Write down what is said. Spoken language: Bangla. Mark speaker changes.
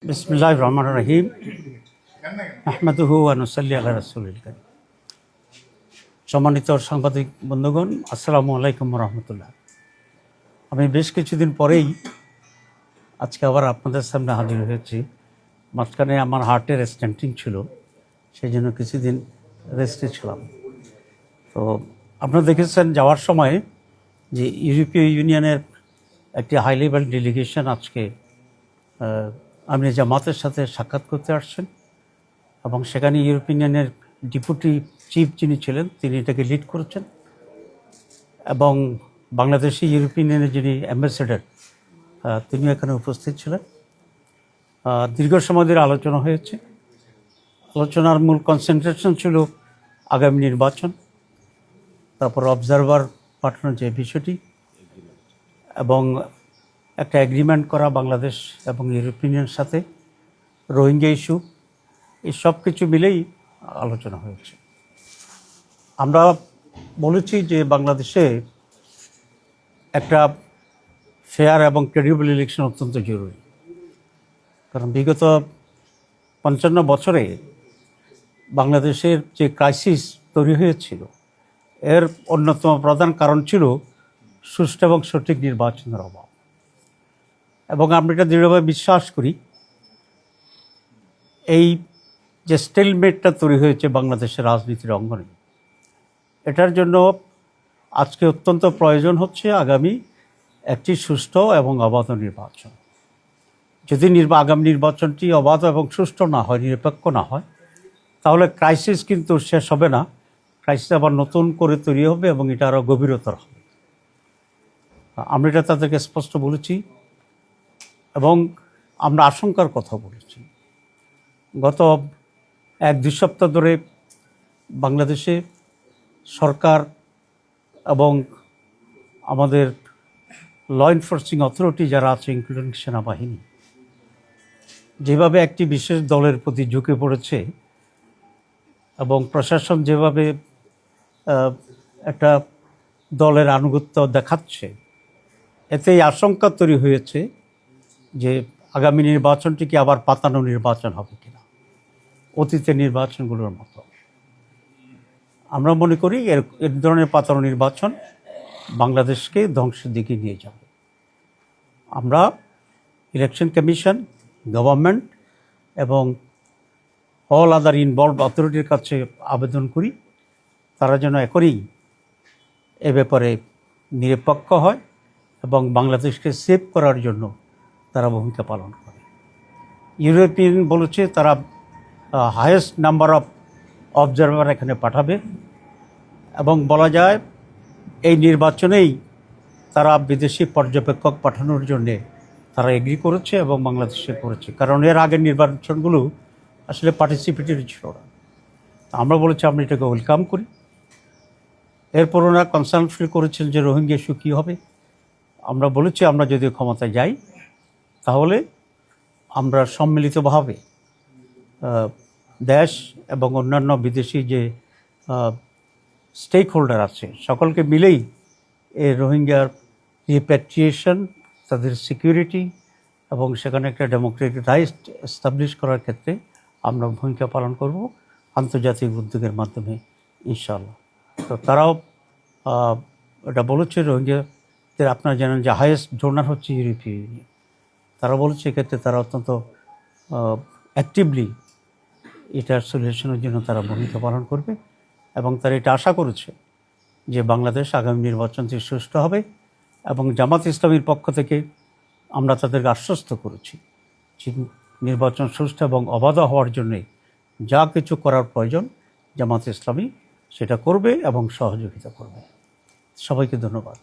Speaker 1: বিসমিল্লাহির রহমানির রহিম। আহমাদুহু ওয়া নুসাল্লি আলা রাসূলিল কারীম। সম্মানিত সাংবাদিক বন্ধুগণ, আসসালামু আলাইকুম ওয়া রাহমাতুল্লাহ। আমি বেশ কিছুদিন পরেই আজকে আবার আপনাদের সামনে হাজির হয়েছি। মাঝখানে আমার হার্টের স্ট্যান্টিং ছিল, সেই জন্য কিছুদিন রেস্টে ছিলাম। তো আপনারা দেখেছেন যাওয়ার সময় যে ইউরোপীয় ইউনিয়নের একটি হাই লেভেল ডেলিগেশন আজকে আমির জামাতের সাথে সাক্ষাৎ করতে আসছেন, এবং সেখানে ইউরোপিয়ান ইউনিয়নের ডেপুটি চিফ যিনি ছিলেন তিনি এটাকে লিড করেছেন, এবং বাংলাদেশি ইউরোপিয়ান ইউনিয়নের যিনি অ্যাম্বাসেডর তিনি এখানে উপস্থিত ছিলেন। দীর্ঘ সময় ধরে আলোচনা হয়েছে। আলোচনার মূল কনসেন্ট্রেশন ছিল আগামী নির্বাচন, তারপর অবজারভার পাঠানোর যে বিষয়টি, এবং একটা এগ্রিমেন্ট করা বাংলাদেশ এবং ইউরোপিয়ান ইউনিয়নের সাথে, রোহিঙ্গা ইস্যু, এই সব কিছু মিলেই আলোচনা হয়েছে। আমরা বলেছি যে বাংলাদেশে একটা ফেয়ার এবং ক্রেডিবল ইলেকশন অত্যন্ত জরুরি, কারণ বিগত 55 বছরে বাংলাদেশের যে ক্রাইসিস তৈরি হয়েছিল এর অন্যতম প্রধান কারণ ছিল সুষ্ঠু এবং সঠিক নির্বাচনের অভাব। এবং আমরা এটা দৃঢ়ভাবে বিশ্বাস করি, এই যে স্টেলমেটটা তৈরি হয়েছে বাংলাদেশের রাজনীতির অঙ্গনে, এটার জন্য আজকে অত্যন্ত প্রয়োজন হচ্ছে আগামী একটি সুষ্ঠু এবং অবাধ নির্বাচন। যদি আগামী নির্বাচনটি অবাধ এবং সুষ্ঠু না হয়, নিরপেক্ষ না হয়, তাহলে ক্রাইসিস কিন্তু শেষ হবে না, ক্রাইসিস আবার নতুন করে তৈরি হবে এবং এটা আরও গভীরতর হবে। আমরা এটা তাদেরকে স্পষ্ট বলেছি, এবং আমরা আশঙ্কার কথা বলেছি। গত 1-2 সপ্তাহ ধরে বাংলাদেশে সরকার এবং আমাদের ল এনফোর্সিং অথরিটি যারা আছে, ইনক্লুডিং সেনাবাহিনী, যেভাবে একটি বিশেষ দলের প্রতি ঝুঁকে পড়েছে এবং প্রশাসন যেভাবে একটা দলের আনুগত্য দেখাচ্ছে, এতেই আশঙ্কা তৈরি হয়েছে যে আগামী নির্বাচনটি কি আবার পাতানো নির্বাচন হবে কিনা, অতীতের নির্বাচনগুলোর মতো। আমরা মনে করি এর ধরনের পাতানো নির্বাচন বাংলাদেশকে ধ্বংসের দিকে নিয়ে যাবে। আমরা ইলেকশন কমিশন, গভর্নমেন্ট এবং অল আদার ইনভলভ অথরিটির কাছে আবেদন করি, তারা যেন এখনই এ ব্যাপারে নিরপেক্ষ হয় এবং বাংলাদেশকে সেভ করার জন্য তারা ভূমিকা পালন করে। ইউরোপিয়ান বলেছে তারা হায়েস্ট নাম্বার অফ অবজারভার এখানে পাঠাবে, এবং বলা যায় এই নির্বাচনেই তারা বিদেশি পর্যবেক্ষক পাঠানোর জন্যে তারা এগ্রি করেছে এবং বাংলাদেশে করেছে, কারণ এর আগের নির্বাচনগুলো আসলে পার্টিসিপেটরি ছিল না। আমরা বলেছি আমরা এটাকে ওয়েলকাম করি। এরপর ওনারা কনসার্ন ফিল করেছেন যে রোহিঙ্গা ইস্যু কী হবে। আমরা বলেছি আমরা যদি ক্ষমতায় যাই তাহলে আমরা সম্মিলিতভাবে দেশ এবং অন্যান্য বিদেশি যে স্টেক হোল্ডার আছে সকলকে মিলেই এই রোহিঙ্গার রিপ্যাট্রিয়েশন, তাদের সিকিউরিটি এবং সেখানে একটা ডেমোক্রেটিক রাইট এস্টাবলিশ করার ক্ষেত্রে আমরা ভূমিকা পালন করব আন্তর্জাতিক উদ্যোগের মাধ্যমে, ইনশাআল্লাহ। তো তারাও এটা বলেছে, রোহিঙ্গাদের আপনারা জানেন যে হাইয়েস্ট ডোনার হচ্ছে ইউরোপীয় ইউনিয়ন। তারা বলেছে এক্ষেত্রে তারা অত্যন্ত অ্যাক্টিভলি এটার সলিউশনের জন্য তারা ভূমিকা পালন করবে, এবং তারা এটা আশা করেছে যে বাংলাদেশ আগামী নির্বাচনটি সুষ্ঠু হবে। এবং জামাত ইসলামীর পক্ষ থেকে আমরা তাদেরকে আশ্বস্ত করেছি যে নির্বাচন সুষ্ঠু এবং অবাধ হওয়ার জন্যে যা কিছু করার প্রয়োজন জামাত ইসলামী সেটা করবে এবং সহযোগিতা করবে। সবাইকে ধন্যবাদ।